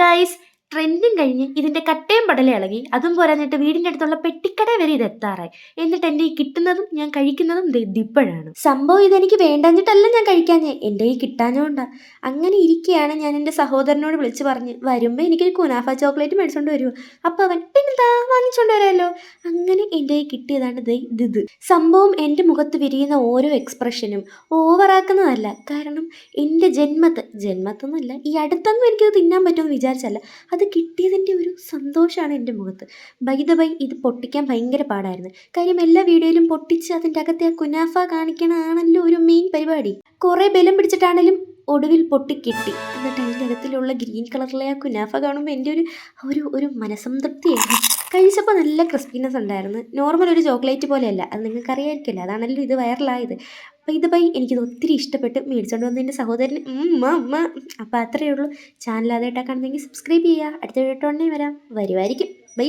Guys, ട്രെൻഡും കഴിഞ്ഞ് ഇതിന്റെ കട്ടയും പടലയും ഇളകി, അതും പോരാഞ്ഞിട്ട് വീടിന്റെ അടുത്തുള്ള പെട്ടിക്കട വരെ ഇത് എത്താറായി. എന്നിട്ട് എന്റെ ഈ കിട്ടുന്നതും ഞാൻ കഴിക്കുന്നതും ഇതിപ്പോഴാണ്. സംഭവം ഇതെനിക്ക് വേണ്ടാഞ്ഞിട്ടല്ല ഞാൻ കഴിക്കാഞ്ഞേ, എൻ്റെ ഈ കിട്ടാഞ്ഞോണ്ടാ. അങ്ങനെ ഇരിക്കുകയാണ് ഞാൻ എൻ്റെ സഹോദരനോട് വിളിച്ച് പറഞ്ഞ് വരുമ്പോൾ എനിക്കൊരു കുനാഫ ചോക്ലേറ്റ് മേടിച്ചോണ്ട് വരുമോ. അപ്പോൾ അവൻ പിന്നെന്താ വാങ്ങിച്ചോണ്ട് വരാമല്ലോ. അങ്ങനെ എൻ്റെ ഈ കിട്ടിയതാണ് ഇത്. സംഭവം എൻ്റെ മുഖത്ത് വിരിയുന്ന ഓരോ എക്സ്പ്രഷനും ഓവറാക്കുന്നതല്ല. കാരണം എൻ്റെ ജന്മത്തൊന്നുമല്ല, ഈ അടുത്തൊന്നും എനിക്കത് തിന്നാൻ പറ്റുമെന്ന് വിചാരിച്ചല്ല, അത് കിട്ടിയതിൻ്റെ ഒരു സന്തോഷമാണ് എൻ്റെ മുഖത്ത്. ബൈ ഇത് പൊട്ടിക്കാൻ ഭയങ്കര പാടായിരുന്നു. കാര്യം എല്ലാ വീഡിയോയിലും പൊട്ടിച്ച് അതിൻ്റെ അകത്തെ ആ കുനാഫ കാണിക്കണതാണല്ലോ ഒരു മെയിൻ പരിപാടി. കുറേ ബലം പിടിച്ചിട്ടാണെങ്കിലും ഒടുവിൽ പൊട്ടിക്കിട്ടി. എന്നിട്ട് അതിൻ്റെ അകത്തിലുള്ള ഗ്രീൻ കളറിലെ ആ കുനാഫ കാണുമ്പോൾ എൻ്റെ ഒരു മനസ്സംതൃപ്തിയായിരുന്നു. കഴിച്ചപ്പോൾ നല്ല ക്രിസ്പിനെസ് ഉണ്ടായിരുന്നു. നോർമൽ ഒരു ചോക്ലേറ്റ് പോലെയല്ല, അത് നിങ്ങൾക്കറിയാമായിരിക്കില്ല, അതാണല്ലോ ഇത് വൈറലായത്. എനിക്കിത് ഒത്തിരി ഇഷ്ടപ്പെട്ട് മേടിച്ചുകൊണ്ട് വന്ന എൻ്റെ സഹോദരന് അപ്പോൾ അത്രയേ ഉള്ളൂ. ചാനൽ ആദ്യമായിട്ടാണ് കാണുന്നതെങ്കിൽ സബ്സ്ക്രൈബ് ചെയ്യുക. അടുത്ത വീഡിയോ വരാം, വരുമായിരിക്കും. ബൈ.